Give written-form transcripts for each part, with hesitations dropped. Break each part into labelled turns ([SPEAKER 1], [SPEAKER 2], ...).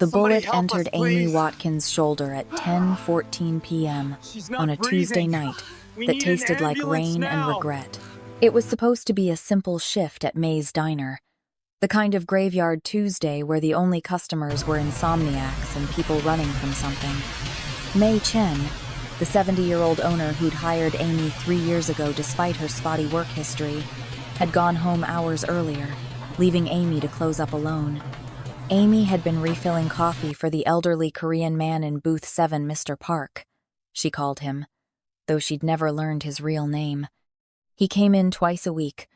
[SPEAKER 1] The
[SPEAKER 2] Somebody
[SPEAKER 1] bullet
[SPEAKER 2] help us,
[SPEAKER 1] entered Amy
[SPEAKER 2] please.
[SPEAKER 1] Watkins' shoulder at 10:14 p.m.
[SPEAKER 2] She's
[SPEAKER 1] on
[SPEAKER 2] not
[SPEAKER 1] a Tuesday
[SPEAKER 2] breathing.
[SPEAKER 1] night
[SPEAKER 2] We
[SPEAKER 1] that
[SPEAKER 2] need an
[SPEAKER 1] tasted like
[SPEAKER 2] ambulance
[SPEAKER 1] rain and
[SPEAKER 2] now.
[SPEAKER 1] regret. It was supposed to be a simple shift at May's Diner, the kind of graveyard Tuesday where the only customers were insomniacs and people running from something. May Chen, the 70-year-old owner who'd hired Amy 3 years ago despite her spotty work history, had gone home hours earlier, leaving Amy to close up alone. Amy had been refilling coffee for the elderly Korean man in booth 7, Mr. Park, she called him, though she'd never learned his real name. He came in twice a week,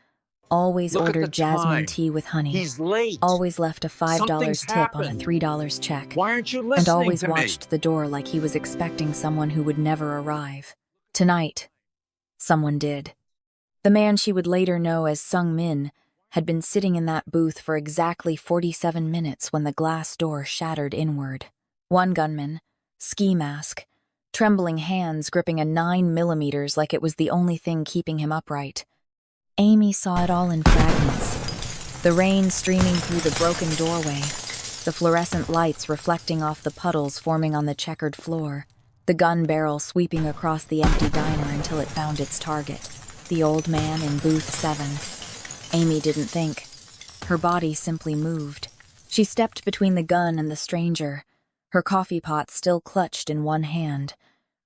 [SPEAKER 1] always
[SPEAKER 2] Look at the
[SPEAKER 1] ordered jasmine
[SPEAKER 2] time.
[SPEAKER 1] tea with honey,
[SPEAKER 2] He's late.
[SPEAKER 1] always left a $5
[SPEAKER 2] Something's
[SPEAKER 1] tip on a
[SPEAKER 2] happened.
[SPEAKER 1] $3 check,
[SPEAKER 2] Why aren't you
[SPEAKER 1] and
[SPEAKER 2] listening
[SPEAKER 1] always
[SPEAKER 2] to me?
[SPEAKER 1] watched the door like he was expecting someone who would never arrive. Tonight, someone did. The man she would later know as Sung Min had been sitting in that booth for exactly 47 minutes when the glass door shattered inward. One gunman, ski mask, trembling hands gripping a 9mm like it was the only thing keeping him upright. Amy saw it all in fragments. The rain streaming through the broken doorway, the fluorescent lights reflecting off the puddles forming on the checkered floor, the gun barrel sweeping across the empty diner until it found its target, the old man in booth 7. Amy didn't think. Her body simply moved. She stepped between the gun and the stranger, her coffee pot still clutched in one hand,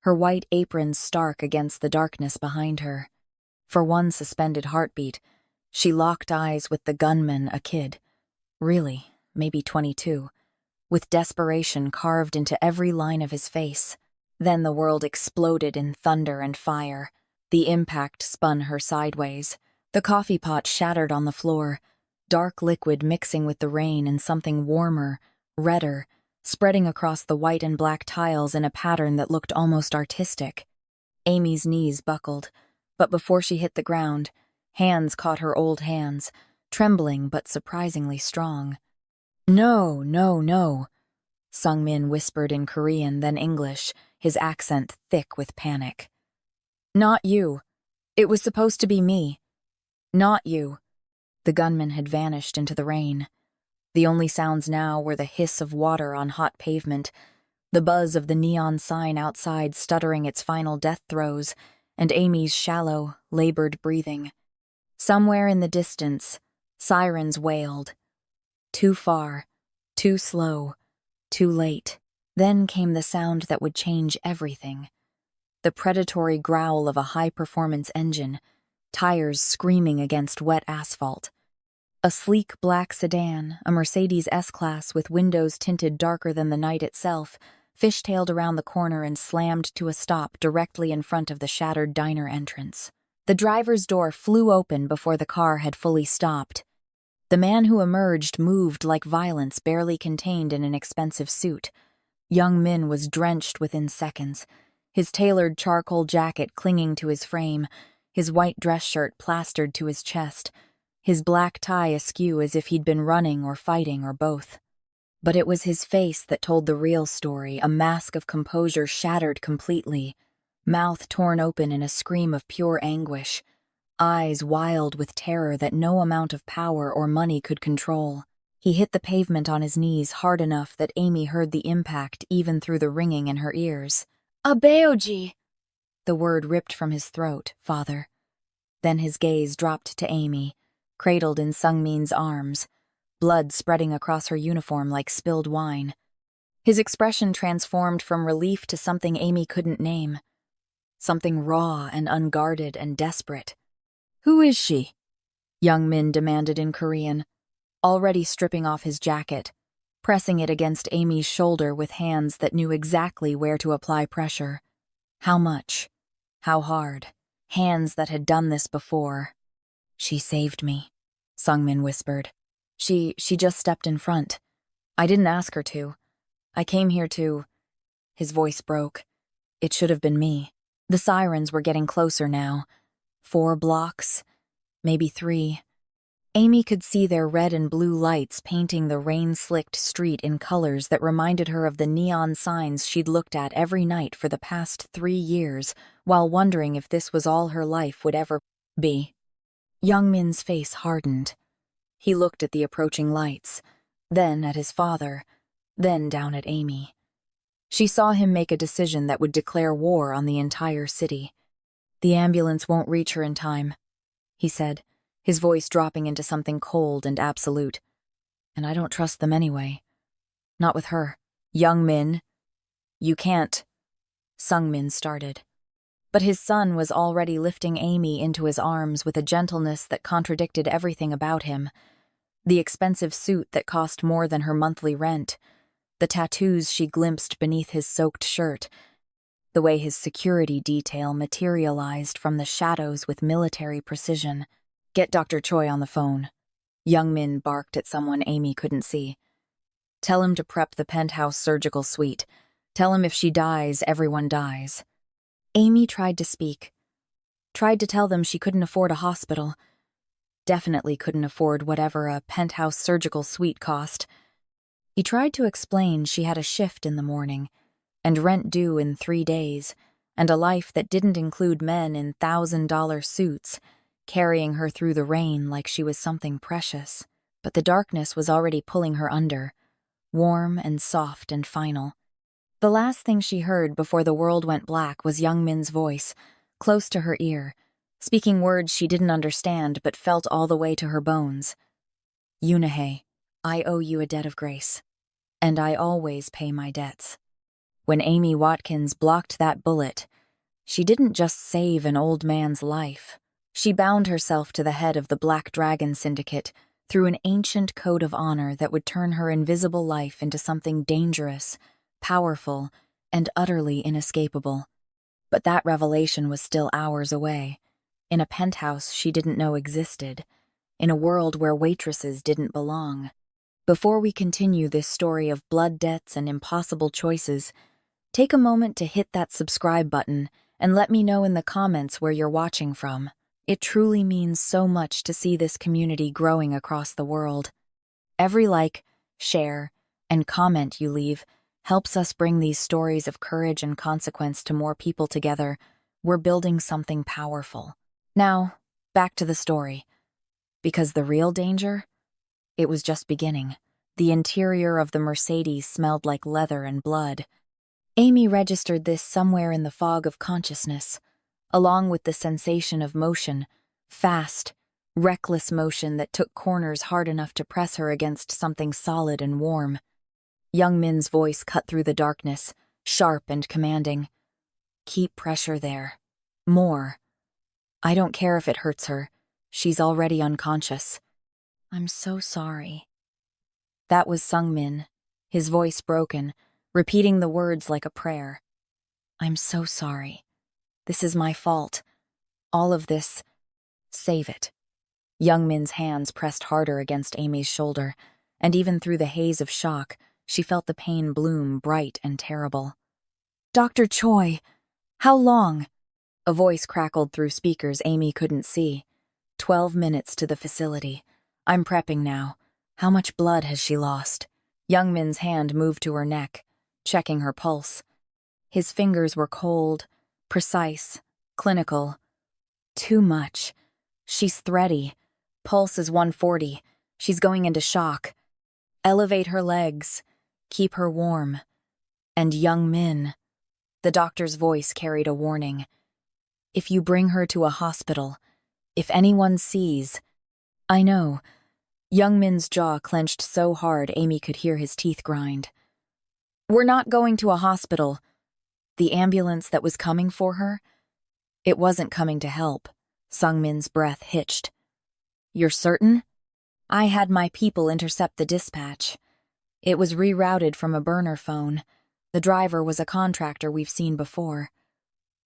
[SPEAKER 1] her white apron stark against the darkness behind her. For one suspended heartbeat, she locked eyes with the gunman, a kid. Really, maybe 22, with desperation carved into every line of his face. Then the world exploded in thunder and fire. The impact spun her sideways. The coffee pot shattered on the floor, dark liquid mixing with the rain and something warmer, redder, spreading across the white and black tiles in a pattern that looked almost artistic. Amy's knees buckled, but before she hit the ground, hands caught her old hands, trembling but surprisingly strong. "No, no, no," Sung Min whispered in Korean, then English, his accent thick with panic. "Not you. It was supposed to be me. Not you." The gunman had vanished into the rain. The only sounds now were the hiss of water on hot pavement, the buzz of the neon sign outside stuttering its final death throes, and Amy's shallow, labored breathing. Somewhere in the distance, sirens wailed. Too far, too slow, too late. Then came the sound that would change everything. The predatory growl of a high-performance engine, tires screaming against wet asphalt. A sleek black sedan, a Mercedes S-Class with windows tinted darker than the night itself, fishtailed around the corner and slammed to a stop directly in front of the shattered diner entrance. The driver's door flew open before the car had fully stopped. The man who emerged moved like violence barely contained in an expensive suit. Young Min was drenched within seconds, his tailored charcoal jacket clinging to his frame, his white dress shirt plastered to his chest, his black tie askew as if he'd been running or fighting or both. But it was his face that told the real story, a mask of composure shattered completely, mouth torn open in a scream of pure anguish, eyes wild with terror that no amount of power or money could control. He hit the pavement on his knees hard enough that Amy heard the impact even through the ringing in her ears. "Abeoji!" The word ripped from his throat, "Father." Then his gaze dropped to Amy, cradled in Sungmin's arms, blood spreading across her uniform like spilled wine. His expression transformed from relief to something Amy couldn't name. Something raw and unguarded and desperate. "Who is she?" Young Min demanded in Korean, already stripping off his jacket, pressing it against Amy's shoulder with hands that knew exactly where to apply pressure. How much? How hard? Hands that had done this before. "She saved me," Sungmin whispered. She just stepped in front. I didn't ask her to. I came here to..." His voice broke. It should have been me. The sirens were getting closer now. 4 blocks, maybe 3. Amy could see their red and blue lights painting the rain-slicked street in colors that reminded her of the neon signs she'd looked at every night for the past 3 years, while wondering if this was all her life would ever be. Young Min's face hardened. He looked at the approaching lights, then at his father, then down at Amy. She saw him make a decision that would declare war on the entire city. "The ambulance won't reach her in time," he said, his voice dropping into something cold and absolute. "And I don't trust them anyway. Not with her." "Young Min." "You can't," Sung Min started. But his son was already lifting Amy into his arms with a gentleness that contradicted everything about him. The expensive suit that cost more than her monthly rent, the tattoos she glimpsed beneath his soaked shirt, the way his security detail materialized from the shadows with military precision. "Get Dr. Choi on the phone." Young Min barked at someone Amy couldn't see. "Tell him to prep the penthouse surgical suite. Tell him if she dies, everyone dies." Amy tried to speak. Tried to tell them she couldn't afford a hospital. Definitely couldn't afford whatever a penthouse surgical suite cost. He tried to explain she had a shift in the morning, and rent due in 3 days, and a life that didn't include men in $1,000 suits, carrying her through the rain like she was something precious. But the darkness was already pulling her under, warm and soft and final. The last thing she heard before the world went black was Young Min's voice, close to her ear, speaking words she didn't understand but felt all the way to her bones. "Yunahe, I owe you a debt of grace, and I always pay my debts." When Amy Watkins blocked that bullet, she didn't just save an old man's life. She bound herself to the head of the Black Dragon Syndicate through an ancient code of honor that would turn her invisible life into something dangerous, powerful, and utterly inescapable. But that revelation was still hours away, in a penthouse she didn't know existed, in a world where waitresses didn't belong. Before we continue this story of blood debts and impossible choices, take a moment to hit that subscribe button and let me know in the comments where you're watching from. It truly means so much to see this community growing across the world. Every like, share, and comment you leave helps us bring these stories of courage and consequence to more people together. We're building something powerful. Now, back to the story. Because the real danger? It was just beginning. The interior of the Mercedes smelled like leather and blood. Amy registered this somewhere in the fog of consciousness, along with the sensation of motion, fast, reckless motion that took corners hard enough to press her against something solid and warm. Young Min's voice cut through the darkness, sharp and commanding. "Keep pressure there. More. I don't care if it hurts her. She's already unconscious." "I'm so sorry." That was Sung Min, his voice broken, repeating the words like a prayer. "I'm so sorry. This is my fault. All of this. Save it." Young Min's hands pressed harder against Amy's shoulder, and even through the haze of shock, she felt the pain bloom bright and terrible. "Dr. Choi, how long?" A voice crackled through speakers Amy couldn't see. 12 minutes to the facility. I'm prepping now. How much blood has she lost?" Young Min's hand moved to her neck, checking her pulse. His fingers were cold, precise, clinical. Too much. She's thready. Pulse is 140. She's going into shock. Elevate her legs. Keep her warm. And Young Min. The doctor's voice carried a warning. "If you bring her to a hospital, if anyone sees—" "I know." Young Min's jaw clenched so hard Amy could hear his teeth grind. "We're not going to a hospital." The ambulance that was coming for her? It wasn't coming to help. Sung Min's breath hitched. "You're certain?" "I had my people intercept the dispatch. It was rerouted from a burner phone. The driver was a contractor we've seen before.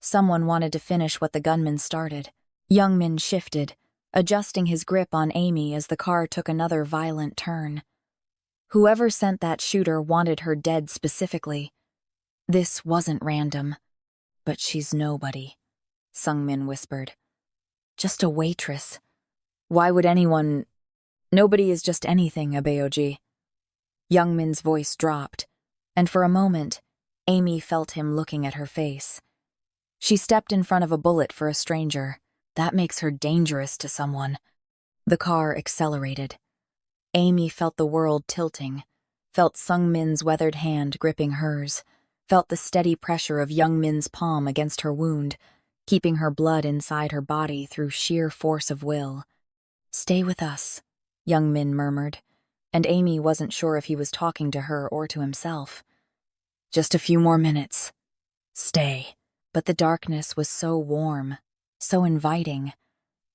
[SPEAKER 1] Someone wanted to finish what the gunmen started." Young Min shifted, adjusting his grip on Amy as the car took another violent turn. Whoever sent that shooter wanted her dead specifically. This wasn't random. "But she's nobody," Sung Min whispered. "Just a waitress. Why would anyone—" "Nobody is just anything, Abeoji." Young Min's voice dropped, and for a moment, Amy felt him looking at her face. She stepped in front of a bullet for a stranger. That makes her dangerous to someone. The car accelerated. Amy felt the world tilting. felt Sung Min's weathered hand gripping hers, felt the steady pressure of Young Min's palm against her wound, keeping her blood inside her body through sheer force of will. "Stay with us," Young Min murmured, and Amy wasn't sure if he was talking to her or to himself. "Just a few more minutes. Stay." But the darkness was so warm, so inviting.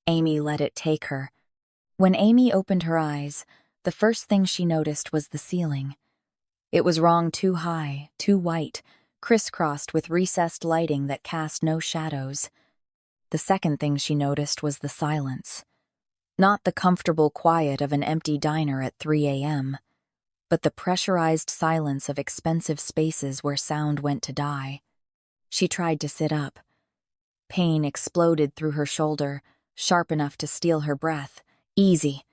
[SPEAKER 1] Amy let it take her. When Amy opened her eyes, the first thing she noticed was the ceiling. It was wrong too high, too white, crisscrossed with recessed lighting that cast no shadows. The second thing she noticed was the silence. Not the comfortable quiet of an empty diner at 3 a.m., but the pressurized silence of expensive spaces where sound went to die. She tried to sit up. Pain exploded through her shoulder, sharp enough to steal her breath. "Easy."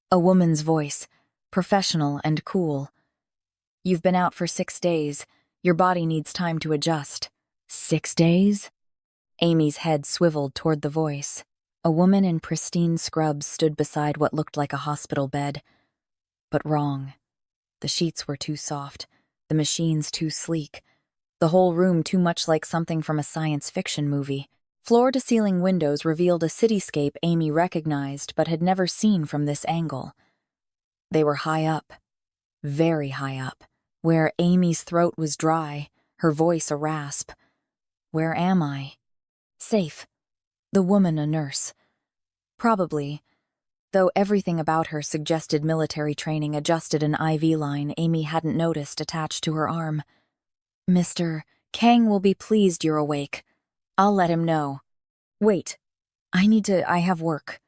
[SPEAKER 1] A woman's voice, professional and cool. "You've been out for 6 days. Your body needs time to adjust." 6 days? Amy's head swiveled toward the voice. A woman in pristine scrubs stood beside what looked like a hospital bed. But wrong. The sheets were too soft, the machines too sleek, the whole room too much like something from a science fiction movie. Floor-to-ceiling windows revealed a cityscape Amy recognized but had never seen from this angle. They were high up, very high up, where Amy's throat was dry, her voice a rasp. Where am I? Safe. The woman a nurse. Probably. Though everything about her suggested military training, adjusted an IV line Amy hadn't noticed attached to her arm. "Mr. Kang will be pleased you're awake. I'll let him know." "Wait. I have work.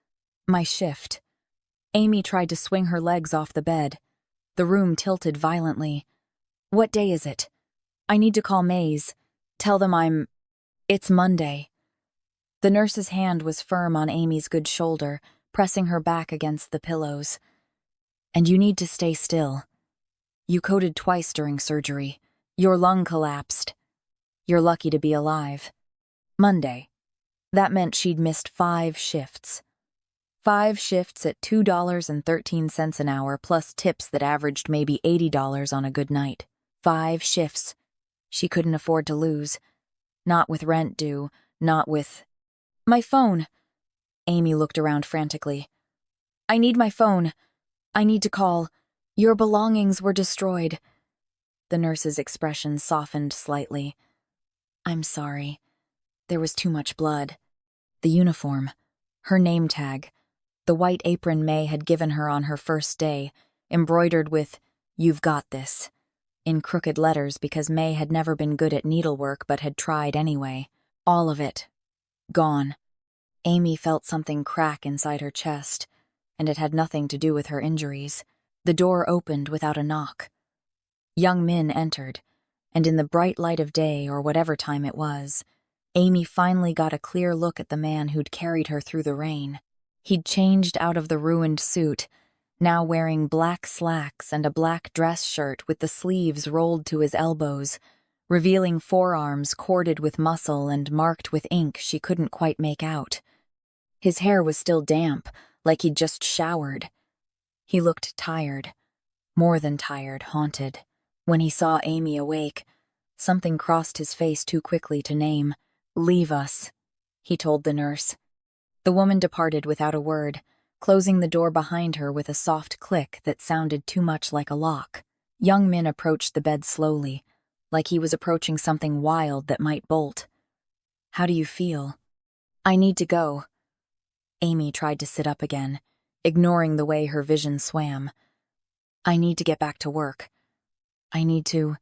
[SPEAKER 1] My shift." Amy tried to swing her legs off the bed. The room tilted violently. "What day is it? I need to call Maze. Tell them It's Monday." The nurse's hand was firm on Amy's good shoulder, pressing her back against the pillows. "And you need to stay still. You coded twice during surgery. Your lung collapsed. You're lucky to be alive." Monday. That meant she'd missed 5 shifts. 5 shifts at $2.13 an hour, plus tips that averaged maybe $80 on a good night. 5 shifts. She couldn't afford to lose. Not with rent due, not with... "My phone." Amy looked around frantically. "I need my phone. I need to call. Your belongings were destroyed." The nurse's expression softened slightly. "I'm sorry. There was too much blood." The uniform. Her name tag. The white apron May had given her on her first day, embroidered with, "You've got this," in crooked letters because May had never been good at needlework but had tried anyway. All of it. Gone. Amy felt something crack inside her chest, and it had nothing to do with her injuries. The door opened without a knock. Young Min entered, and in the bright light of day, or whatever time it was, Amy finally got a clear look at the man who'd carried her through the rain. He'd changed out of the ruined suit, now wearing black slacks and a black dress shirt with the sleeves rolled to his elbows, revealing forearms corded with muscle and marked with ink she couldn't quite make out. His hair was still damp, like he'd just showered. He looked tired, more than tired, haunted. When he saw Amy awake, something crossed his face too quickly to name. "Leave us," he told the nurse. The woman departed without a word, closing the door behind her with a soft click that sounded too much like a lock. Young Min approached the bed slowly, like he was approaching something wild that might bolt. "How do you feel?" "I need to go." Amy tried to sit up again, ignoring the way her vision swam. "I need to get back to work. I need to..."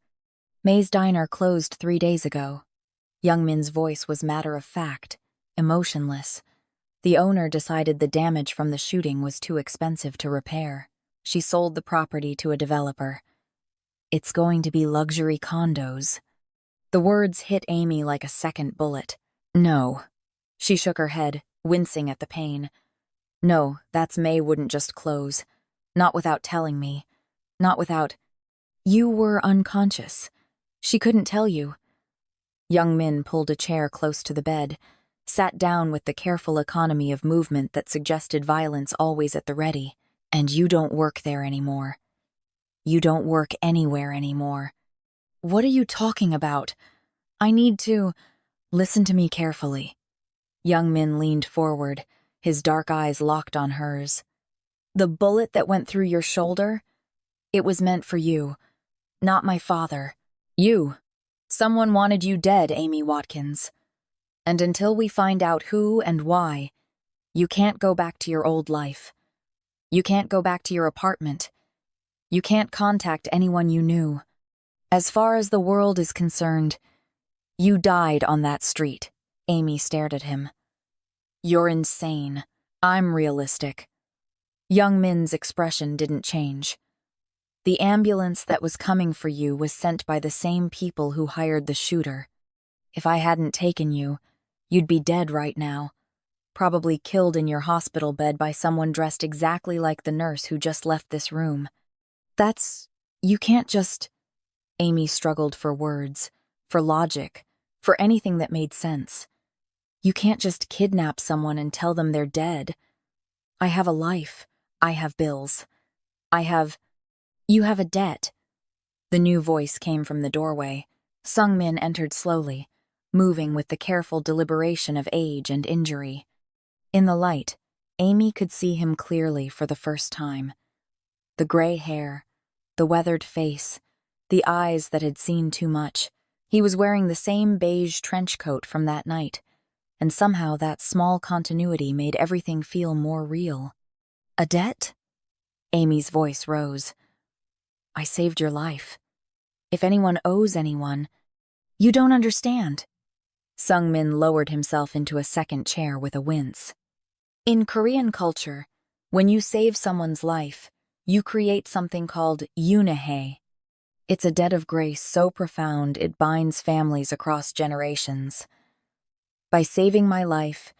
[SPEAKER 1] "May's diner closed 3 days ago." Young Min's voice was matter-of-fact, emotionless. The owner decided the damage from the shooting was too expensive to repair. She sold the property to a developer. "It's going to be luxury condos." The words hit Amy like a second bullet. "No." She shook her head, wincing at the pain. "No, that's May wouldn't just close. Not without telling me. Not without..." "You were unconscious. She couldn't tell you." Young Min pulled a chair close to the bed, sat down with the careful economy of movement that suggested violence always at the ready. "And you don't work there anymore." You don't work anywhere anymore. What are you talking about? I need to. Listen to me carefully. Young Min leaned forward, his dark eyes locked on hers. The bullet that went through your shoulder? It was meant for you, not my father. You. Someone wanted you dead, Amy Watkins. And until we find out who and why, you can't go back to your old life. You can't go back to your apartment. You can't contact anyone you knew. As far as the world is concerned, you died on that street. Amy stared at him. You're insane. I'm realistic. Young Min's expression didn't change. The ambulance that was coming for you was sent by the same people who hired the shooter. If I hadn't taken you, you'd be dead right now. Probably killed in your hospital bed by someone dressed exactly like the nurse who just left this room. You can't just. Amy struggled for words, for logic, for anything that made sense. You can't just kidnap someone and tell them they're dead. I have a life. I have bills. You have a debt. The new voice came from the doorway. Sung-min entered slowly, moving with the careful deliberation of age and injury. In the light, Amy could see him clearly for the first time. The gray hair, the weathered face, the eyes that had seen too much. He was wearing the same beige trench coat from that night, and somehow that small continuity made everything feel more real. A debt? Amy's voice rose. I saved your life. If anyone owes anyone, you don't understand. Sung-min lowered himself into a second chair with a wince. In Korean culture, when you save someone's life, you create something called yunahae. It's a debt of grace so profound it binds families across generations. By saving my life,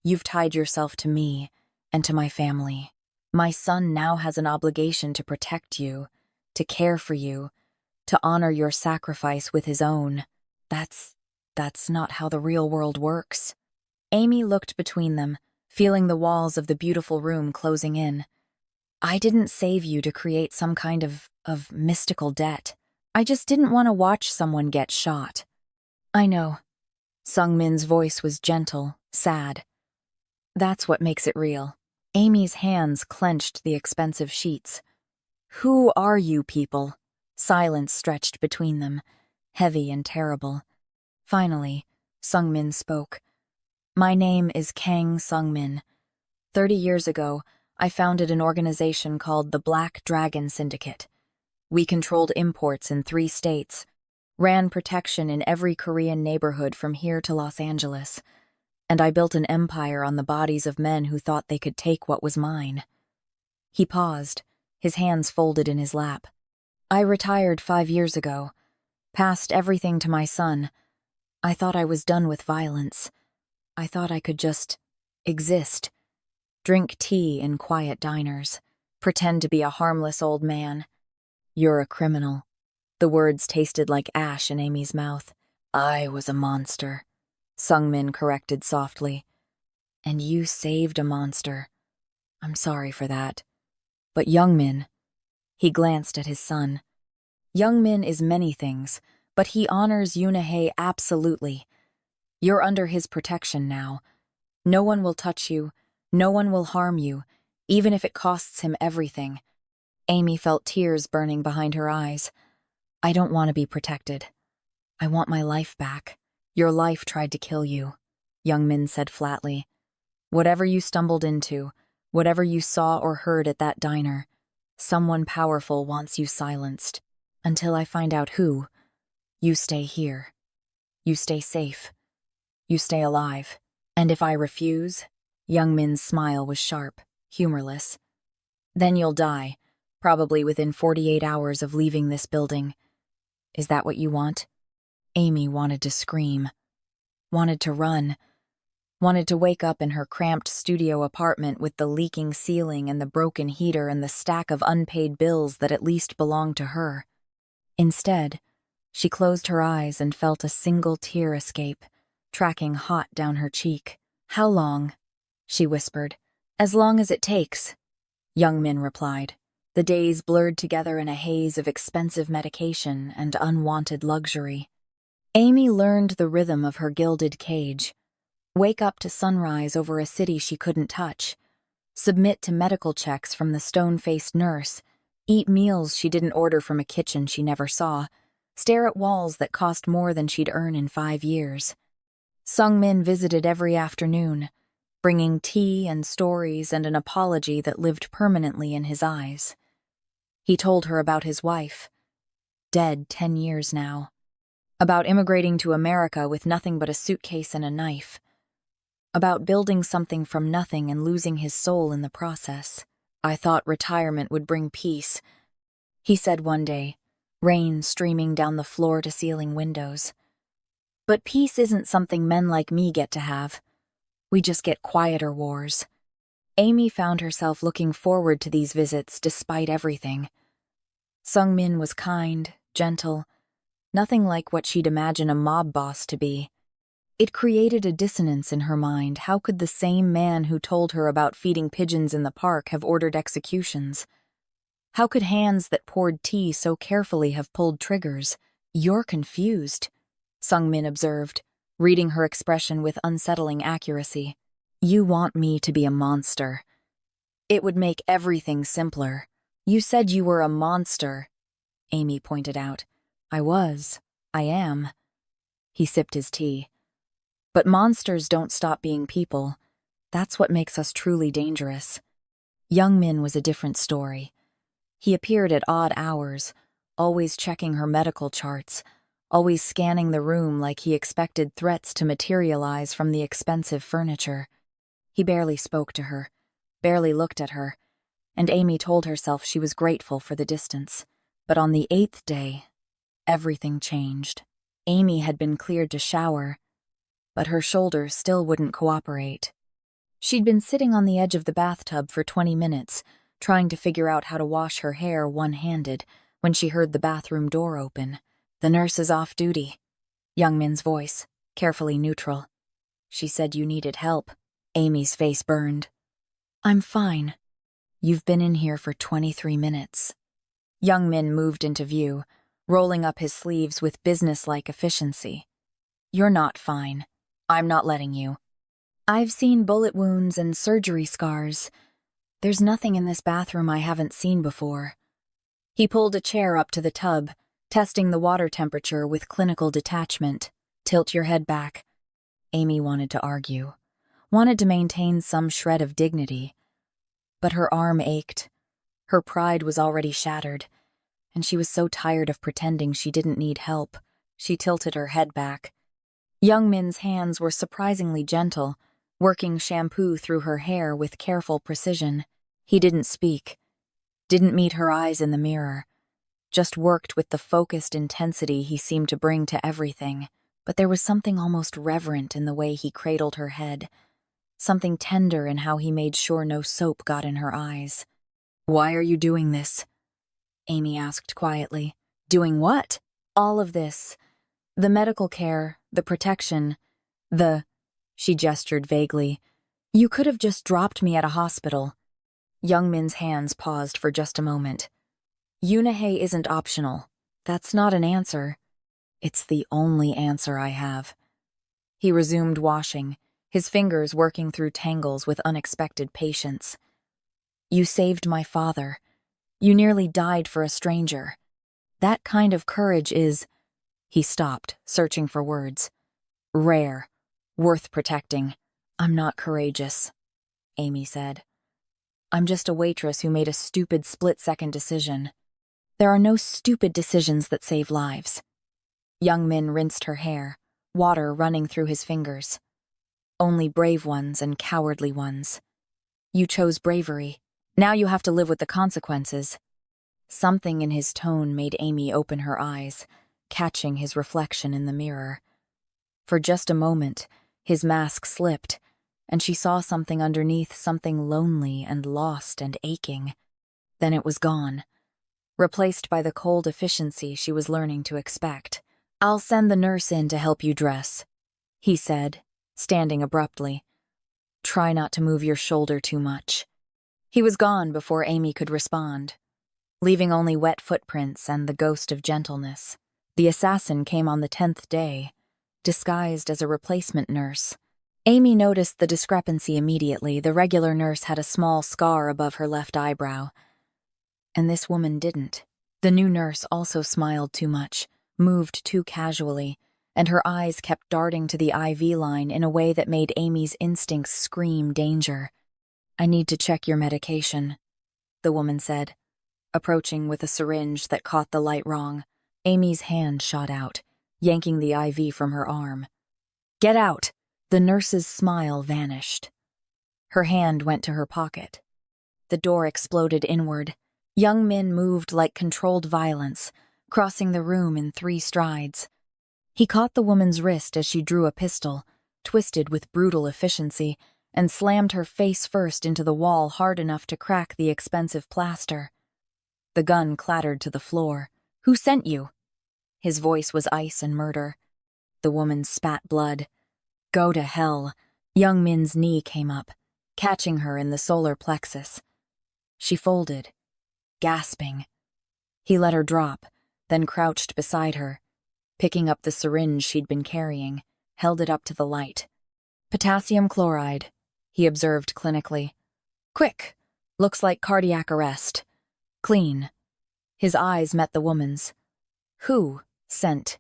[SPEAKER 1] you've tied yourself to me and to my family. My son now has an obligation to protect you, to care for you, to honor your sacrifice with his own. That's not how the real world works. Amy looked between them, feeling the walls of the beautiful room closing in. I didn't save you to create some kind of mystical debt. I just didn't want to watch someone get shot. I know. Sung-min's voice was gentle, sad. That's what makes it real. Amy's hands clenched the expensive sheets. Who are you people? Silence stretched between them, heavy and terrible. Finally, Sung-min spoke. My name is Kang Sung-min. 30 years ago, I founded an organization called the Black Dragon Syndicate. We controlled imports in 3 states, ran protection in every Korean neighborhood from here to Los Angeles, and I built an empire on the bodies of men who thought they could take what was mine. He paused, his hands folded in his lap. I retired 5 years ago, passed everything to my son. I thought I was done with violence. I thought I could just exist, drink tea in quiet diners, pretend to be a harmless old man. You're a criminal. The words tasted like ash in Amy's mouth. I was a monster, Sung-min corrected softly. And you saved a monster. I'm sorry for that. But Young Min, he glanced at his son. Young Min is many things, but he honors Yunahae absolutely. You're under his protection now. No one will touch you, no one will harm you, even if it costs him everything. Amy felt tears burning behind her eyes. I don't want to be protected. I want my life back. Your life tried to kill you, Young Min said flatly. Whatever you stumbled into, whatever you saw or heard at that diner, someone powerful wants you silenced. Until I find out who, you stay here. You stay safe. You stay alive. And if I refuse, Young Min's smile was sharp, humorless. Then you'll die, probably within 48 hours of leaving this building. Is that what you want? Amy wanted to scream, wanted to run, wanted to wake up in her cramped studio apartment with the leaking ceiling and the broken heater and the stack of unpaid bills that at least belonged to her. Instead, she closed her eyes and felt a single tear escape, tracking hot down her cheek. How long? She whispered. As long as it takes, Young Min replied. The days blurred together in a haze of expensive medication and unwanted luxury. Amy learned the rhythm of her gilded cage. Wake up to sunrise over a city she couldn't touch. Submit to medical checks from the stone-faced nurse. Eat meals she didn't order from a kitchen she never saw. Stare at walls that cost more than she'd earn in 5 years. Sung-min visited every afternoon, bringing tea and stories and an apology that lived permanently in his eyes. He told her about his wife, dead 10 years now. About immigrating to America with nothing but a suitcase and a knife. About building something from nothing and losing his soul in the process. I thought retirement would bring peace, he said one day, rain streaming down the floor-to-ceiling windows. But peace isn't something men like me get to have. We just get quieter wars. Amy found herself looking forward to these visits despite everything. Sung-min was kind, gentle, nothing like what she'd imagine a mob boss to be. It created a dissonance in her mind. How could the same man who told her about feeding pigeons in the park have ordered executions? How could hands that poured tea so carefully have pulled triggers? You're confused, Sung-min observed, reading her expression with unsettling accuracy. You want me to be a monster. It would make everything simpler. You said you were a monster, Amy pointed out. I was. I am. He sipped his tea. But monsters don't stop being people. That's what makes us truly dangerous. Young Min was a different story. He appeared at odd hours, always checking her medical charts, always scanning the room like he expected threats to materialize from the expensive furniture. He barely spoke to her, barely looked at her, and Amy told herself she was grateful for the distance. But on the 8th day, everything changed. Amy had been cleared to shower, but her shoulders still wouldn't cooperate. She'd been sitting on the edge of the bathtub for 20 minutes, trying to figure out how to wash her hair one-handed, when she heard the bathroom door open. The nurse is off duty. Young Min's voice, carefully neutral. She said you needed help. Amy's face burned. I'm fine. You've been in here for 23 minutes. Young Min moved into view, rolling up his sleeves with businesslike efficiency. You're not fine. I'm not letting you. I've seen bullet wounds and surgery scars. There's nothing in this bathroom I haven't seen before. He pulled a chair up to the tub, testing the water temperature with clinical detachment. Tilt your head back. Amy wanted to argue, wanted to maintain some shred of dignity. But her arm ached. Her pride was already shattered, and she was so tired of pretending she didn't need help. She tilted her head back. Young Min's hands were surprisingly gentle, working shampoo through her hair with careful precision. He didn't speak, didn't meet her eyes in the mirror, just worked with the focused intensity he seemed to bring to everything. But there was something almost reverent in the way he cradled her head, something tender in how he made sure no soap got in her eyes. Why are you doing this? Amy asked quietly. Doing what? All of this. The medical care, the protection, she gestured vaguely. You could have just dropped me at a hospital. Young Min's hands paused for just a moment. Unahe isn't optional. That's not an answer. It's the only answer I have. He resumed washing, his fingers working through tangles with unexpected patience. You saved my father. You nearly died for a stranger. That kind of courage is... He stopped, searching for words. Rare. Worth protecting. I'm not courageous, Amy said. I'm just a waitress who made a stupid split-second decision. There are no stupid decisions that save lives. Young Min rinsed her hair, water running through his fingers. Only brave ones and cowardly ones. You chose bravery. Now you have to live with the consequences. Something in his tone made Amy open her eyes, catching his reflection in the mirror. For just a moment, his mask slipped, and she saw something underneath, something lonely and lost and aching. Then it was gone, replaced by the cold efficiency she was learning to expect. I'll send the nurse in to help you dress, he said, standing abruptly. Try not to move your shoulder too much. He was gone before Amy could respond. leaving only wet footprints and the ghost of gentleness. The assassin came on the 10th day, disguised as a replacement nurse. Amy noticed the discrepancy immediately. The regular nurse had a small scar above her left eyebrow, and this woman didn't. The new nurse also smiled too much, moved too casually, and her eyes kept darting to the IV line in a way that made Amy's instincts scream danger. "I need to check your medication," the woman said, approaching with a syringe that caught the light wrong. Amy's hand shot out, yanking the IV from her arm. "Get out!" The nurse's smile vanished. Her hand went to her pocket. The door exploded inward. Young Min moved like controlled violence, crossing the room in 3 strides. He caught the woman's wrist as she drew a pistol, twisted with brutal efficiency, and slammed her face first into the wall hard enough to crack the expensive plaster. The gun clattered to the floor. "Who sent you?" His voice was ice and murder. The woman spat blood. "Go to hell." Young Min's knee came up, catching her in the solar plexus. She folded, gasping. He let her drop, then crouched beside her, picking up the syringe she'd been carrying, held it up to the light. "Potassium chloride," he observed clinically. "Quick! Looks like cardiac arrest. Clean." His eyes met the woman's. "Who sent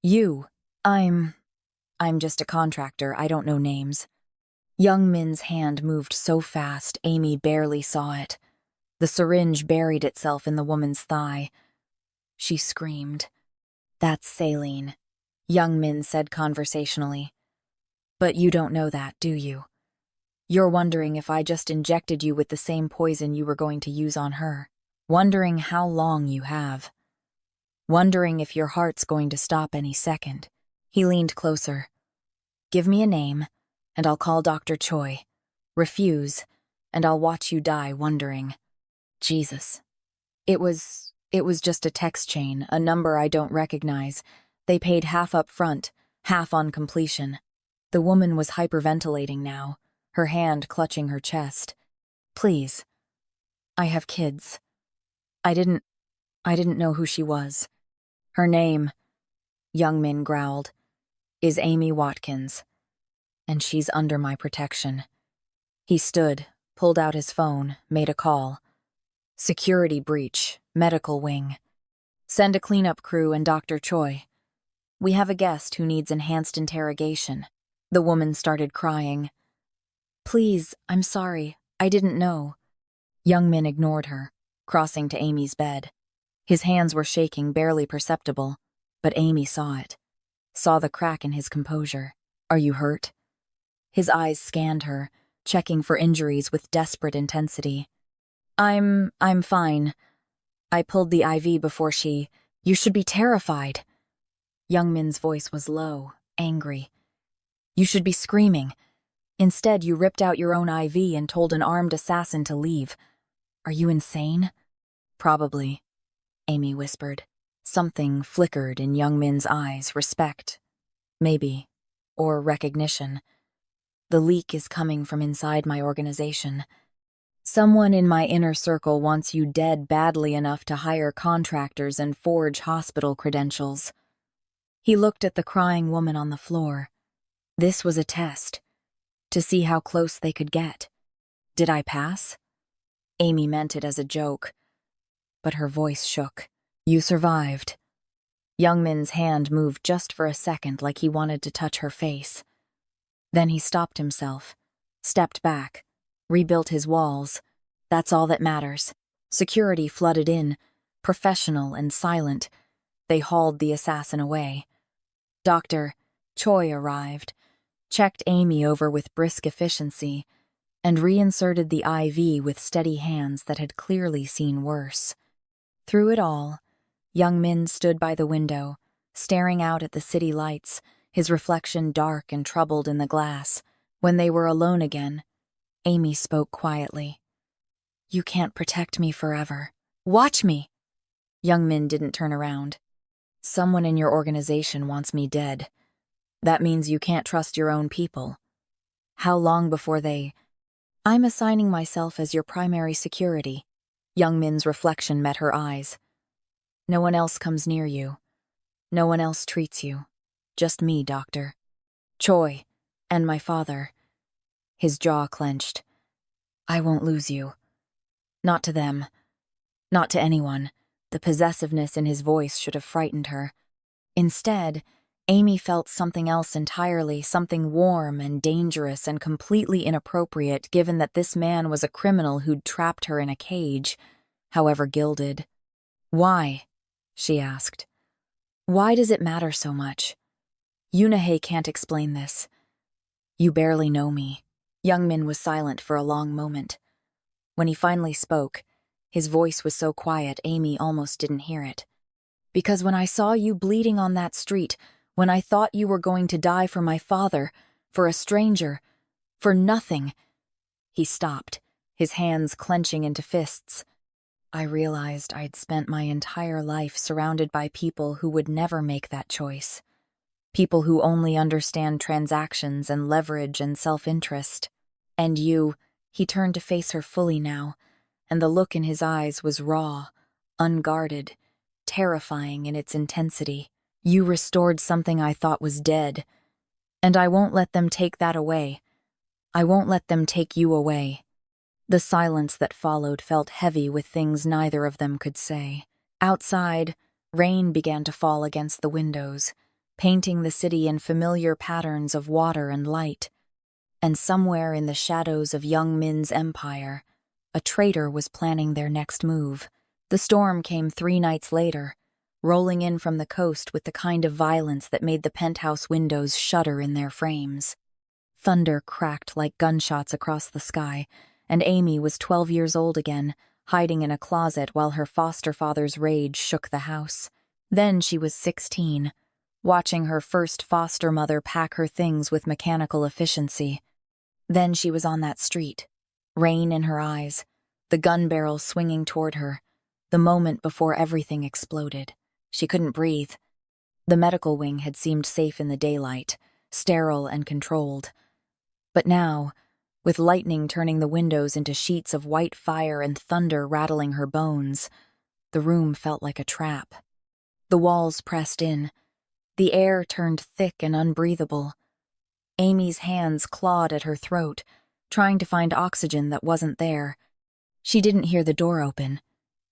[SPEAKER 1] you?" I'm just a contractor, I don't know names." Young Min's hand moved so fast, Amy barely saw it. The syringe buried itself in the woman's thigh. She screamed. "That's saline," Young Min said conversationally. "But you don't know that, do you? You're wondering if I just injected you with the same poison you were going to use on her. Wondering how long you have. Wondering if your heart's going to stop any second." He leaned closer. "Give me a name, and I'll call Dr. Choi. Refuse, and I'll watch you die wondering." Jesus. It was just a text chain, a number I don't recognize. They paid half up front, half on completion. The woman was hyperventilating now, her hand clutching her chest. "Please. I have kids. I didn't know who she was. Her name," Young Min growled, "is Amy Watkins. And she's under my protection." He stood, pulled out his phone, made a call. "Security breach, medical wing. Send a cleanup crew and Dr. Choi. We have a guest who needs enhanced interrogation." The woman started crying. "Please, I'm sorry. I didn't know." Young Min ignored her, crossing to Amy's bed. His hands were shaking, barely perceptible, but Amy saw it. Saw the crack in his composure. "Are you hurt?" His eyes scanned her, checking for injuries with desperate intensity. I'm fine. I pulled the IV before she..." "You should be terrified." Young Min's voice was low, angry. "You should be screaming. Instead, you ripped out your own IV and told an armed assassin to leave. Are you insane?" "Probably," Amy whispered. Something flickered in Young Min's eyes, respect. Maybe. Or recognition. "The leak is coming from inside my organization. Someone in my inner circle wants you dead badly enough to hire contractors and forge hospital credentials." He looked at the crying woman on the floor. This was a test, to see how close they could get. Did I pass? Amy meant it as a joke, but her voice shook. "You survived." Young Min's hand moved just for a second like he wanted to touch her face. Then he stopped himself, stepped back, rebuilt his walls. That's all that matters. Security flooded in, professional and silent. They hauled the assassin away. Dr. Choi arrived, checked Amy over with brisk efficiency, and reinserted the IV with steady hands that had clearly seen worse. Through it all, Young Min stood by the window, staring out at the city lights, his reflection dark and troubled in the glass. When they were alone again, Amy spoke quietly. "You can't protect me forever. Watch me!" Young Min didn't turn around. "Someone in your organization wants me dead. That means you can't trust your own people. How long before they..." "I'm assigning myself as your primary security." Young Min's reflection met her eyes. No one else comes near you. No one else treats you. Just me, doctor. Choi. And my father. His jaw clenched. I won't lose you. Not to them. Not to anyone. The possessiveness in his voice should have frightened her. Instead, Amy felt something else entirely, something warm and dangerous and completely inappropriate given that this man was a criminal who'd trapped her in a cage, however gilded. Why? She asked. Why does it matter so much? Yunahe can't explain this. You barely know me. Young Min was silent for a long moment. When he finally spoke, his voice was so quiet Amy almost didn't hear it. Because when I saw you bleeding on that street, when I thought you were going to die for my father, for a stranger, for nothing. He stopped, his hands clenching into fists. I realized I'd spent my entire life surrounded by people who would never make that choice. People who only understand transactions and leverage and self-interest. And you, he turned to face her fully now, and the look in his eyes was raw, unguarded, terrifying in its intensity. You restored something I thought was dead, and I won't let them take that away. I won't let them take you away. The silence that followed felt heavy with things neither of them could say. Outside, rain began to fall against the windows, painting the city in familiar patterns of water and light. And somewhere in the shadows of Young Min's empire, a traitor was planning their next move. The storm came 3 nights later, rolling in from the coast with the kind of violence that made the penthouse windows shudder in their frames. Thunder cracked like gunshots across the sky, and Amy was 12 years old again, hiding in a closet while her foster father's rage shook the house. Then she was 16, watching her first foster mother pack her things with mechanical efficiency. Then she was on that street, rain in her eyes, the gun barrel swinging toward her, the moment before everything exploded. She couldn't breathe. The medical wing had seemed safe in the daylight, sterile and controlled. But now, with lightning turning the windows into sheets of white fire and thunder rattling her bones, the room felt like a trap. The walls pressed in. The air turned thick and unbreathable. Amy's hands clawed at her throat, trying to find oxygen that wasn't there. She didn't hear the door open,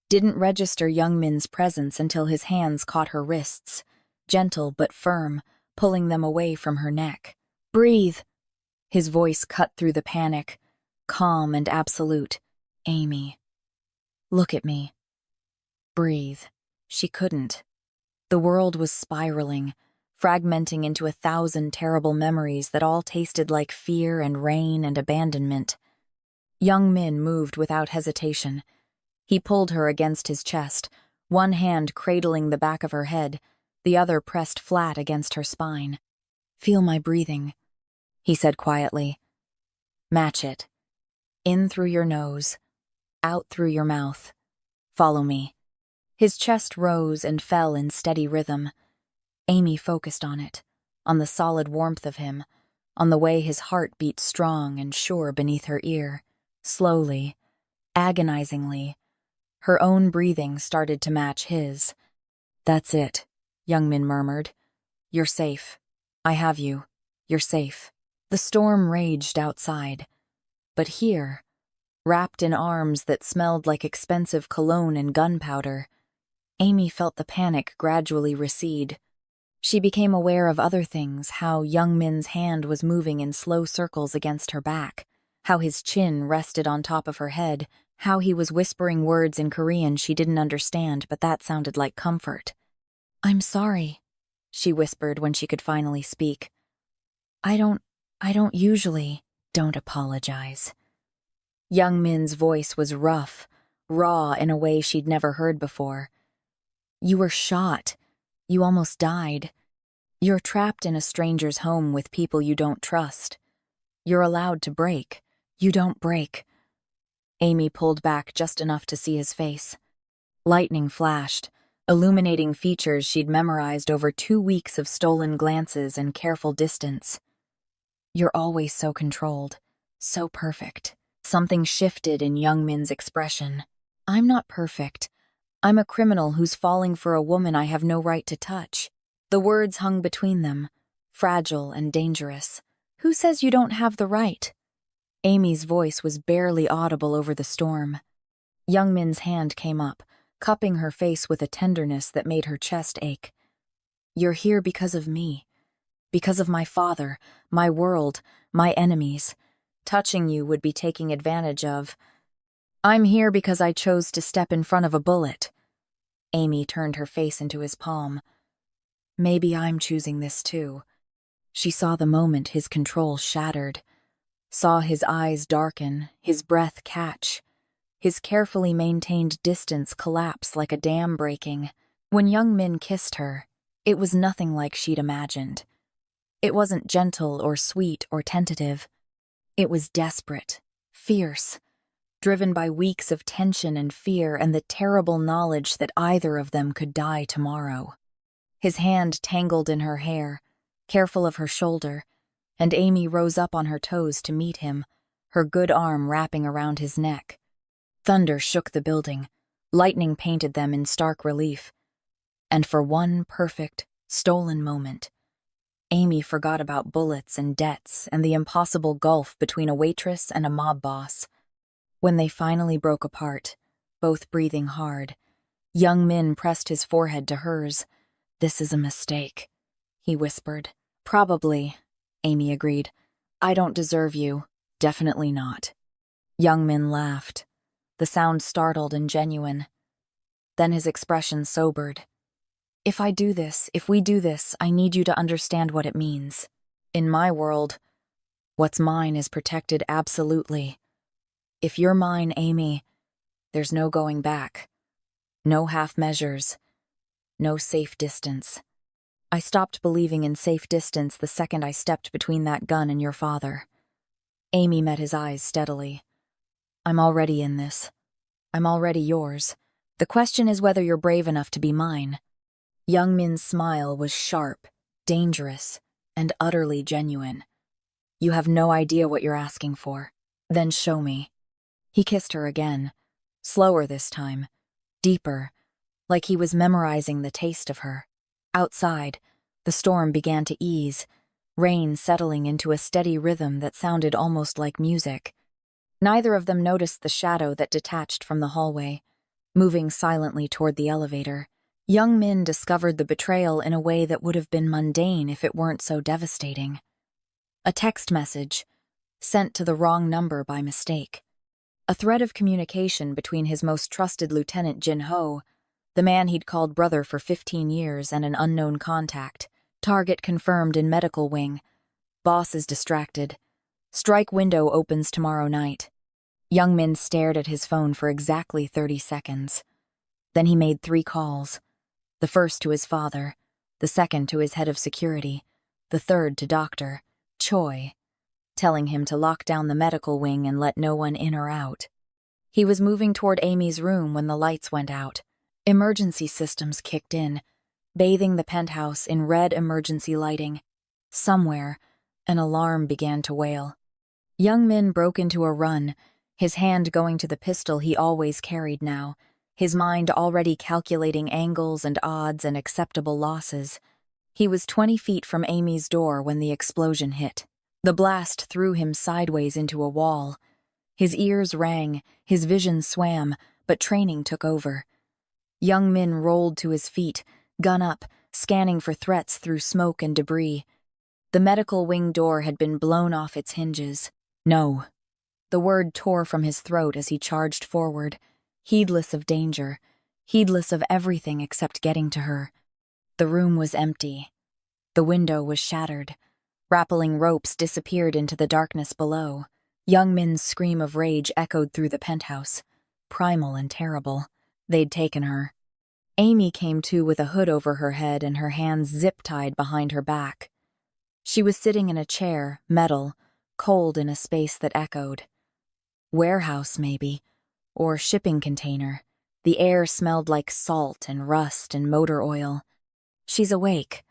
[SPEAKER 1] didn't register Young Min's presence until his hands caught her wrists, gentle but firm, pulling them away from her neck. Breathe! His voice cut through the panic, calm and absolute. Amy. Look at me. Breathe. She couldn't. The world was spiraling, fragmenting into 1,000 terrible memories that all tasted like fear and rain and abandonment. Young Min moved without hesitation. He pulled her against his chest, one hand cradling the back of her head, the other pressed flat against her spine. Feel my breathing, he said quietly. Match it. In through your nose, out through your mouth. Follow me. His chest rose and fell in steady rhythm. Amy focused on it, on the solid warmth of him, on the way his heart beat strong and sure beneath her ear. Slowly, agonizingly, her own breathing started to match his. That's it, Young Min murmured. You're safe. I have you. You're safe. The storm raged outside. But here, wrapped in arms that smelled like expensive cologne and gunpowder, Amy felt the panic gradually recede. She became aware of other things, how Young Min's hand was moving in slow circles against her back, how his chin rested on top of her head, how he was whispering words in Korean she didn't understand, but that sounded like comfort. I'm sorry, she whispered when she could finally speak. I don't usually. Don't apologize. Young Min's voice was rough, raw in a way she'd never heard before. You were shot. You almost died. You're trapped in a stranger's home with people you don't trust. You're allowed to break. You don't break. Amy pulled back just enough to see his face. Lightning flashed, illuminating features she'd memorized over 2 weeks of stolen glances and careful distance. You're always so controlled, so perfect. Something shifted in Young Min's expression. I'm not perfect. I'm a criminal who's falling for a woman I have no right to touch. The words hung between them, fragile and dangerous. Who says you don't have the right? Amy's voice was barely audible over the storm. Young Min's hand came up, cupping her face with a tenderness that made her chest ache. You're here because of me. Because of my father, my world, my enemies. Touching you would be taking advantage of. I'm here because I chose to step in front of a bullet. Amy turned her face into his palm. Maybe I'm choosing this too. She saw the moment his control shattered, saw his eyes darken, his breath catch, his carefully maintained distance collapse like a dam breaking. When Young Min kissed her, it was nothing like she'd imagined. It wasn't gentle or sweet or tentative. It was desperate, fierce, driven by weeks of tension and fear and the terrible knowledge that either of them could die tomorrow. His hand tangled in her hair, careful of her shoulder, and Amy rose up on her toes to meet him, her good arm wrapping around his neck. Thunder shook the building, lightning painted them in stark relief. And for one perfect, stolen moment, Amy forgot about bullets and debts and the impossible gulf between a waitress and a mob boss. When they finally broke apart, both breathing hard, Young Min pressed his forehead to hers. "This is a mistake," he whispered. "Probably," Amy agreed. "I don't deserve you. Definitely not." Young Min laughed, the sound startled and genuine. Then his expression sobered. If we do this, I need you to understand what it means. In my world, what's mine is protected absolutely. If you're mine, Amy, there's no going back. No half measures. No safe distance. I stopped believing in safe distance the second I stepped between that gun and your father. Amy met his eyes steadily. I'm already in this. I'm already yours. The question is whether you're brave enough to be mine. Young Min's smile was sharp, dangerous, and utterly genuine. You have no idea what you're asking for. Then show me. He kissed her again, slower this time, deeper, like he was memorizing the taste of her. Outside, the storm began to ease, rain settling into a steady rhythm that sounded almost like music. Neither of them noticed the shadow that detached from the hallway, moving silently toward the elevator. Young Min discovered the betrayal in a way that would have been mundane if it weren't so devastating. A text message, sent to the wrong number by mistake. A thread of communication between his most trusted lieutenant Jin-ho, the man he'd called brother for 15 years, and an unknown contact. Target confirmed in medical wing. Boss is distracted. Strike window opens tomorrow night. Young Min stared at his phone for exactly 30 seconds. Then he made 3 calls. The first to his father, the second to his head of security, the third to Dr. Choi, telling him to lock down the medical wing and let no one in or out. He was moving toward Amy's room when the lights went out. Emergency systems kicked in, bathing the penthouse in red emergency lighting. Somewhere, an alarm began to wail. Young Min broke into a run, his hand going to the pistol he always carried now, his mind already calculating angles and odds and acceptable losses. He was 20 feet from Amy's door when the explosion hit. The blast threw him sideways into a wall. His ears rang, his vision swam, but training took over. Young Min rolled to his feet, gun up, scanning for threats through smoke and debris. The medical wing door had been blown off its hinges. No. The word tore from his throat as he charged forward, heedless of danger, heedless of everything except getting to her. The room was empty. The window was shattered. Rappelling ropes disappeared into the darkness below. Young Min's scream of rage echoed through the penthouse. Primal and terrible. They'd taken her. Amy came to with a hood over her head and her hands zip-tied behind her back. She was sitting in a chair, metal, cold in a space that echoed. Warehouse, maybe. Or shipping container. The air smelled like salt and rust and motor oil. She's awake.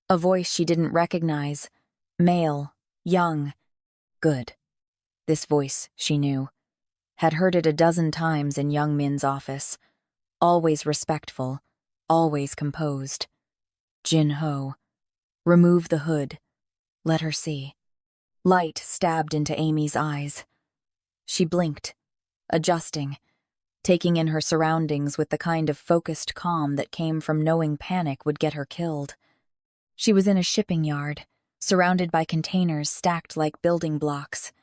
[SPEAKER 1] A voice she didn't recognize. Male. Young. Good. This voice, she knew, had heard it a dozen times in Young Min's office. Always respectful, always composed. Jin-ho. Remove the hood. Let her see. Light stabbed into Amy's eyes. She blinked, adjusting, taking in her surroundings with the kind of focused calm that came from knowing panic would get her killed. She was in a shipping yard, surrounded by containers stacked like building blocks.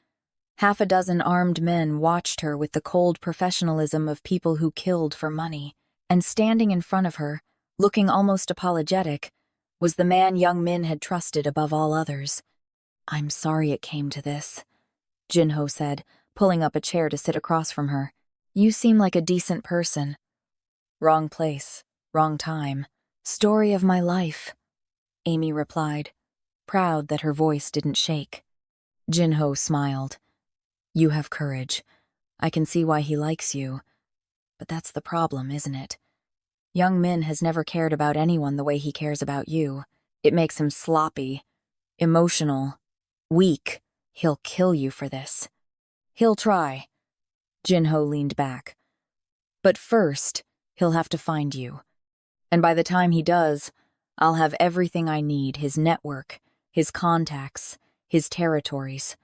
[SPEAKER 1] Half a dozen armed men watched her with the cold professionalism of people who killed for money, and standing in front of her, looking almost apologetic, was the man Young Min had trusted above all others. "I'm sorry it came to this," Jin-ho said, pulling up a chair to sit across from her. "You seem like a decent person." "Wrong place, wrong time. Story of my life," Amy replied, proud that her voice didn't shake. Jin-ho smiled. "You have courage. I can see why he likes you. But that's the problem, isn't it? Young Min has never cared about anyone the way he cares about you. It makes him sloppy, emotional, weak. He'll kill you for this." "He'll try." Jin-ho leaned back. "But first, he'll have to find you. And by the time he does, I'll have everything I need, his network, his contacts, his territories.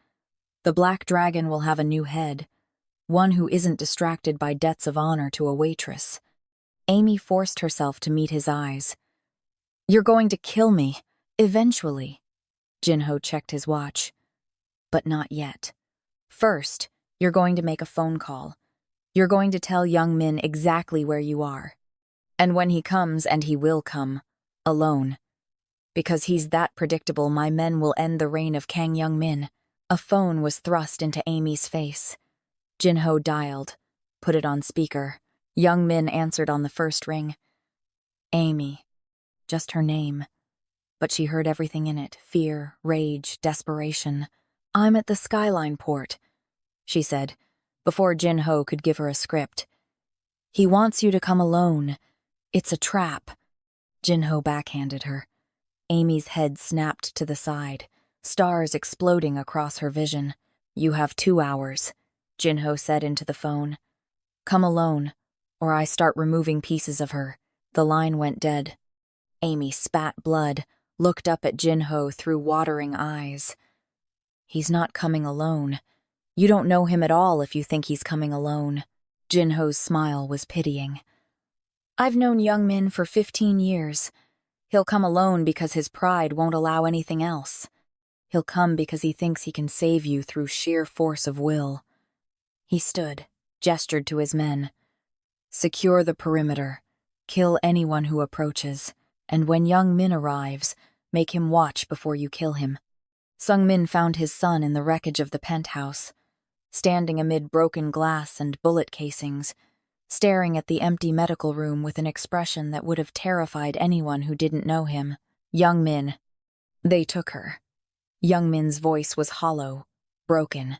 [SPEAKER 1] The Black Dragon will have a new head, one who isn't distracted by debts of honor to a waitress." Amy forced herself to meet his eyes. "You're going to kill me, eventually." Jin-ho checked his watch. "But not yet. First, you're going to make a phone call. You're going to tell Young Min exactly where you are. And when he comes, and he will come, alone. Because he's that predictable, my men will end the reign of Kang Young Min." A phone was thrust into Amy's face. Jin-ho dialed, put it on speaker. Young Min answered on the first ring. Amy. Just her name. But she heard everything in it, fear, rage, desperation. "I'm at the Skyline port," she said, before Jin-ho could give her a script. "He wants you to come alone. It's a trap." Jin-ho backhanded her. Amy's head snapped to the side, stars exploding across her vision. "You have 2 hours," Jin-ho said into the phone. "Come alone, or I start removing pieces of her." The line went dead. Amy spat blood, looked up at Jin-ho through watering eyes. "He's not coming alone. You don't know him at all if you think he's coming alone." Jin-ho's smile was pitying. "I've known Young Min for 15 years. He'll come alone because his pride won't allow anything else. He'll come because he thinks he can save you through sheer force of will." He stood, gestured to his men. "Secure the perimeter. Kill anyone who approaches. And when Young Min arrives, make him watch before you kill him." Sung Min found his son in the wreckage of the penthouse, standing amid broken glass and bullet casings, staring at the empty medical room with an expression that would have terrified anyone who didn't know him. "Young Min. They took her." Young Min's voice was hollow, broken.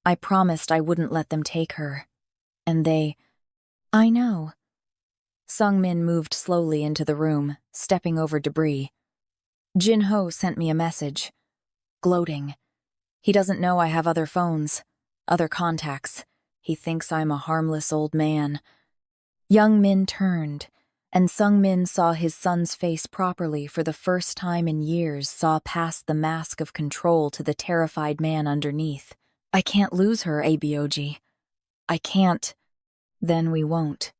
[SPEAKER 1] "I promised I wouldn't let them take her. And they—" "I know." Sung Min moved slowly into the room, stepping over debris. "Jin-ho sent me a message. Gloating. He doesn't know I have other phones, other contacts. He thinks I'm a harmless old man." Young Min turned, and Sung Min saw his son's face properly for the first time in years, saw past the mask of control to the terrified man underneath. "I can't lose her, Aboji. I can't." "Then we won't."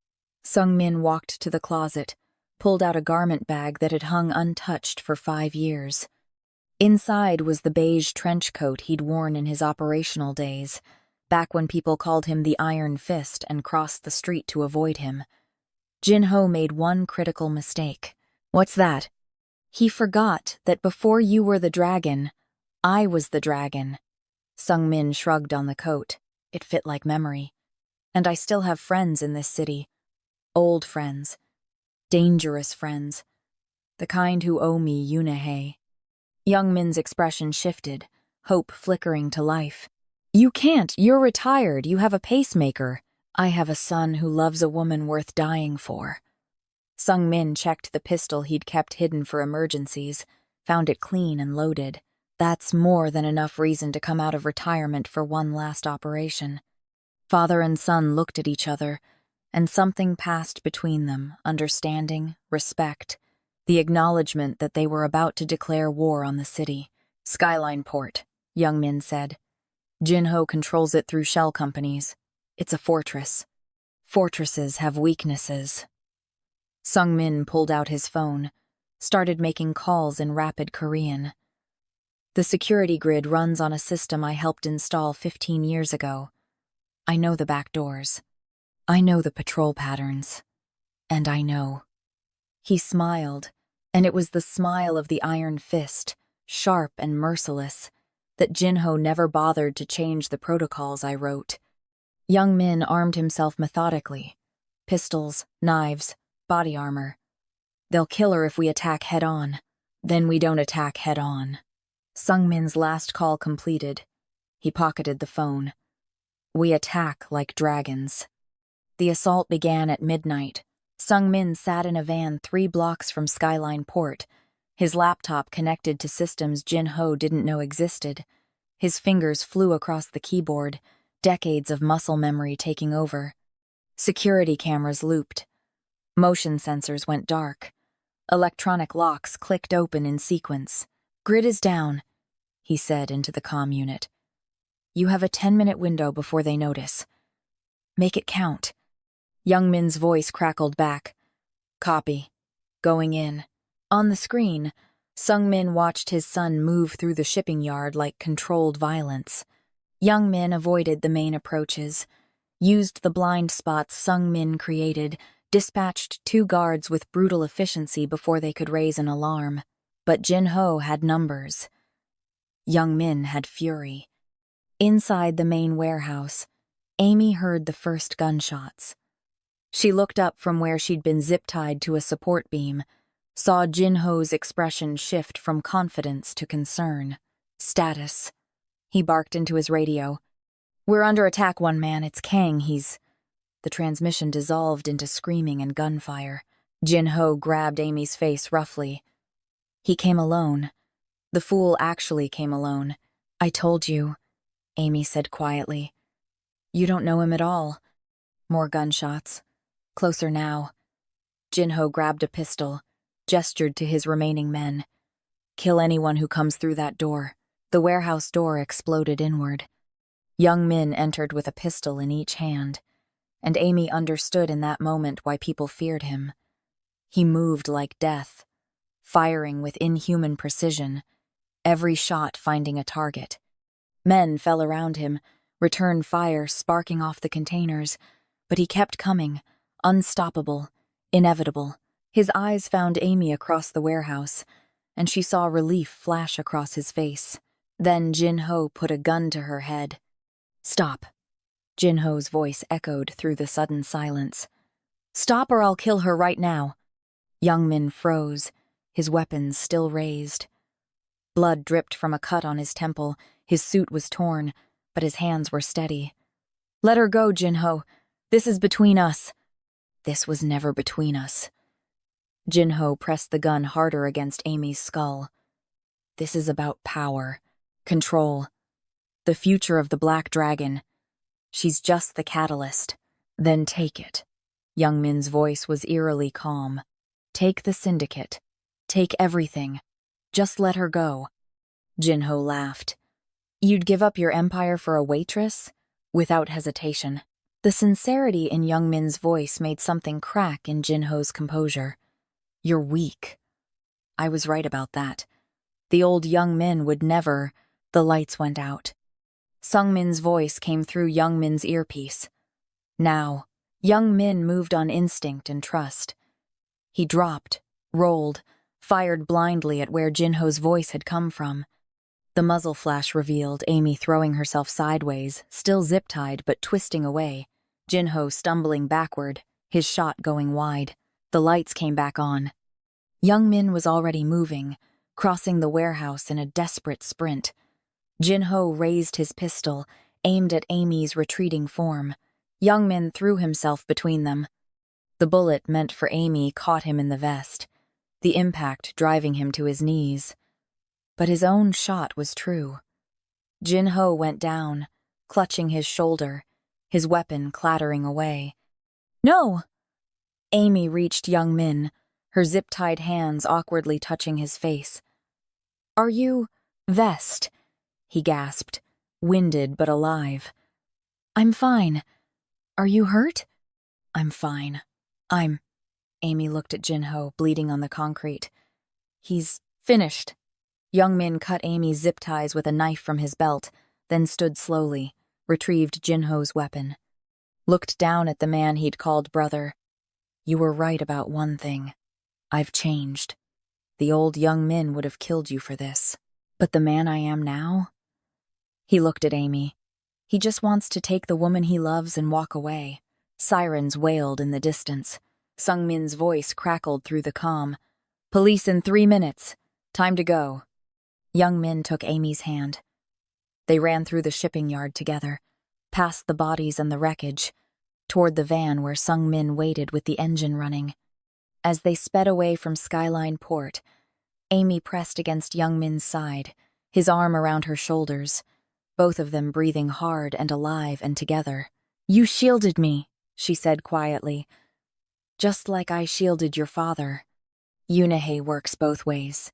[SPEAKER 1] Sung Min walked to the closet, pulled out a garment bag that had hung untouched for 5 years. Inside was the beige trench coat he'd worn in his operational days, back when people called him the Iron Fist and crossed the street to avoid him. Jin-ho made one critical mistake. "What's that?" "He forgot that before you were the dragon, I was the dragon." Sung Min shrugged on the coat. It fit like memory. "And I still have friends in this city. Old friends. Dangerous friends. The kind who owe me Yunahei." Young Min's expression shifted, hope flickering to life. "You can't. You're retired. You have a pacemaker. I have a son who loves a woman worth dying for." Sung Min checked the pistol he'd kept hidden for emergencies, found it clean and loaded. That's more than enough reason to come out of retirement for one last operation. Father and son looked at each other, and something passed between them, understanding, respect, the acknowledgement that they were about to declare war on the city. Skyline Port, Young Min said. Jinho controls it through shell companies. It's a fortress. Fortresses have weaknesses. Sung Min pulled out his phone, started making calls in rapid Korean. The security grid runs on a system I helped install 15 years ago. I know the back doors. I know the patrol patterns. And I know. He smiled, and it was the smile of the iron fist, sharp and merciless, that Jinho never bothered to change the protocols I wrote. Young Min armed himself methodically. Pistols, knives, body armor. They'll kill her if we attack head-on. Then we don't attack head-on. Sung Min's last call completed. He pocketed the phone. We attack like dragons. The assault began at midnight. Sung Min sat in a van 3 blocks from Skyline Port, his laptop connected to systems Jinho didn't know existed. His fingers flew across the keyboard, decades of muscle memory taking over. Security cameras looped. Motion sensors went dark. Electronic locks clicked open in sequence. Grid is down, he said into the comm unit. You have a 10-minute window before they notice. Make it count. Young Min's voice crackled back. Copy. Going in. On the screen, Sung Min watched his son move through the shipping yard like controlled violence. Young Min avoided the main approaches, used the blind spots Sung Min created, dispatched 2 guards with brutal efficiency before they could raise an alarm. But Jinho had numbers. Young Min had fury. Inside the main warehouse, Amy heard the first gunshots. She looked up from where she'd been zip-tied to a support beam, saw Jinho's expression shift from confidence to concern. Status. He barked into his radio. We're under attack, one man. It's Kang. The transmission dissolved into screaming and gunfire. Jinho grabbed Amy's face roughly. He came alone. The fool actually came alone. I told you, Amy said quietly. You don't know him at all. More gunshots. Closer now. Jinho grabbed a pistol, gestured to his remaining men. Kill anyone who comes through that door. The warehouse door exploded inward. Young Min entered with a pistol in each hand, and Amy understood in that moment why people feared him. He moved like death, firing with inhuman precision, every shot finding a target. Men fell around him, return fire sparking off the containers, but he kept coming, unstoppable, inevitable. His eyes found Amy across the warehouse, and she saw relief flash across his face. Then Jinho put a gun to her head. Stop. Jinho's voice echoed through the sudden silence. Stop or I'll kill her right now. Young Min froze, his weapons still raised. Blood dripped from a cut on his temple, his suit was torn, but his hands were steady. Let her go, Jinho. This is between us. This was never between us. Jinho pressed the gun harder against Amy's skull. This is about power, control, the future of the Black Dragon. She's just the catalyst. Then take it. Young Min's voice was eerily calm. Take the syndicate. Take everything. Just let her go. Jinho laughed. You'd give up your empire for a waitress? Without hesitation. The sincerity in Young Min's voice made something crack in Jinho's composure. You're weak. I was right about that. The old Young Min would never. The lights went out. Sung Min's voice came through Young Min's earpiece. Now, Young Min moved on instinct and trust. He dropped, rolled, fired blindly at where Jinho's voice had come from. The muzzle flash revealed Amy throwing herself sideways, still zip-tied but twisting away. Jinho stumbling backward, his shot going wide. The lights came back on. Young Min was already moving, crossing the warehouse in a desperate sprint. Jinho raised his pistol, aimed at Amy's retreating form. Young Min threw himself between them. The bullet meant for Amy caught him in the vest, the impact driving him to his knees. But his own shot was true. Jinho went down, clutching his shoulder, his weapon clattering away. "No!" Amy reached young Min, her zip-tied hands awkwardly touching his face. "Are you vest?" he gasped, winded but alive. "I'm fine. Are you hurt?" "I'm fine. I'm—" Amy looked at Jinho, bleeding on the concrete. "He's finished." Young Min cut Amy's zip ties with a knife from his belt, then stood slowly, retrieved Jinho's weapon. Looked down at the man he'd called brother. "You were right about one thing. I've changed. The old young Min would have killed you for this. But the man I am now?" He looked at Amy. "He just wants to take the woman he loves and walk away." Sirens wailed in the distance. Sung Min's voice crackled through the calm. "Police in 3 minutes. Time to go." Young Min took Amy's hand. They ran through the shipping yard together, past the bodies and the wreckage, toward the van where Sung Min waited with the engine running. As they sped away from Skyline Port, Amy pressed against Young Min's side, his arm around her shoulders, both of them breathing hard and alive and together. "You shielded me," she said quietly, "just like I shielded your father." "Yunahe works both ways,"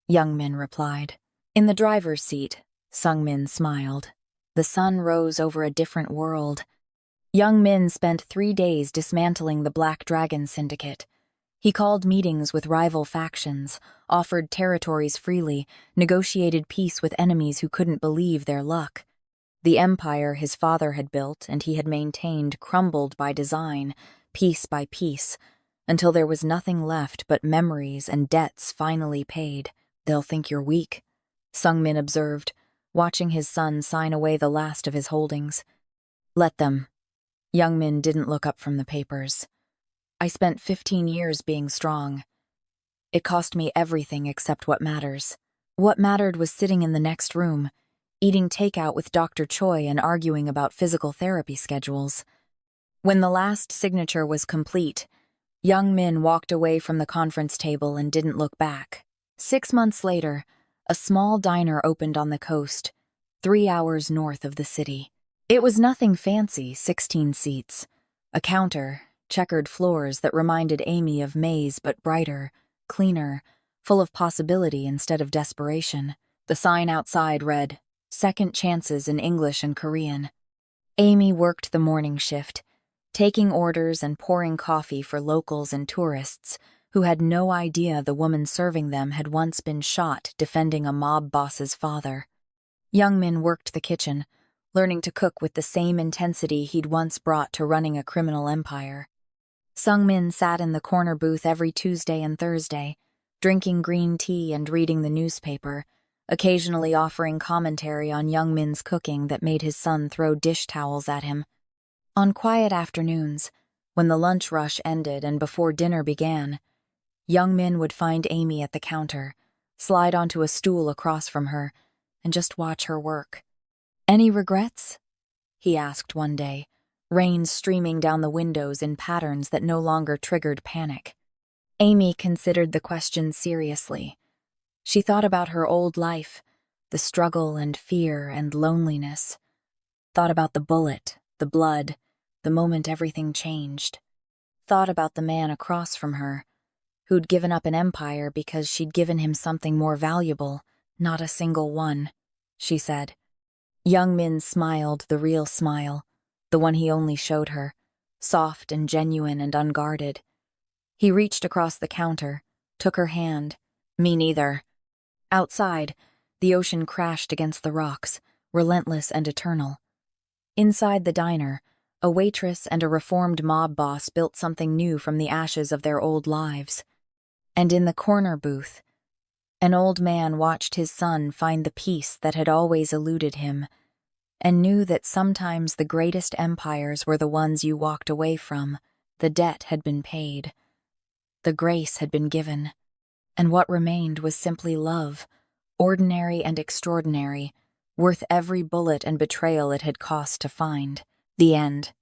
[SPEAKER 1] Young Min replied. In the driver's seat, Sung Min smiled. The sun rose over a different world. Young Min spent 3 days dismantling the Black Dragon Syndicate. He called meetings with rival factions, offered territories freely, negotiated peace with enemies who couldn't believe their luck. The empire his father had built and he had maintained crumbled by design, piece by piece, until there was nothing left but memories and debts finally paid. "They'll think you're weak," Sung Min observed, watching his son sign away the last of his holdings. "Let them." Young Min didn't look up from the papers. "I spent 15 years being strong. It cost me everything except what matters. What mattered was sitting in the next room, eating takeout with Dr. Choi and arguing about physical therapy schedules." When the last signature was complete, Young Min walked away from the conference table and didn't look back. 6 months later, a small diner opened on the coast, 3 hours north of the city. It was nothing fancy, 16 seats, a counter, checkered floors that reminded Amy of May's but brighter, cleaner, full of possibility instead of desperation. The sign outside read, "Second Chances" in English and Korean. Amy worked the morning shift, taking orders and pouring coffee for locals and tourists who had no idea the woman serving them had once been shot defending a mob boss's father. Young Min worked the kitchen, learning to cook with the same intensity he'd once brought to running a criminal empire. Sung Min sat in the corner booth every Tuesday and Thursday, drinking green tea and reading the newspaper, occasionally offering commentary on Young Min's cooking that made his son throw dish towels at him. On quiet afternoons, when the lunch rush ended and before dinner began, Young Min would find Amy at the counter, slide onto a stool across from her, and just watch her work. "Any regrets?" he asked one day, rain streaming down the windows in patterns that no longer triggered panic. Amy considered the question seriously. She thought about her old life, the struggle and fear and loneliness. Thought about the bullet, the blood, the moment everything changed. Thought about the man across from her, who'd given up an empire because she'd given him something more valuable, not a single one, she said. Young Min smiled the real smile, the one he only showed her, soft and genuine and unguarded. He reached across the counter, took her hand. "Me neither." Outside, the ocean crashed against the rocks, relentless and eternal. Inside the diner, a waitress and a reformed mob boss built something new from the ashes of their old lives. And in the corner booth, an old man watched his son find the peace that had always eluded him, and knew that sometimes the greatest empires were the ones you walked away from. The debt had been paid. The grace had been given. And what remained was simply love, ordinary and extraordinary, worth every bullet and betrayal it had cost to find. The end.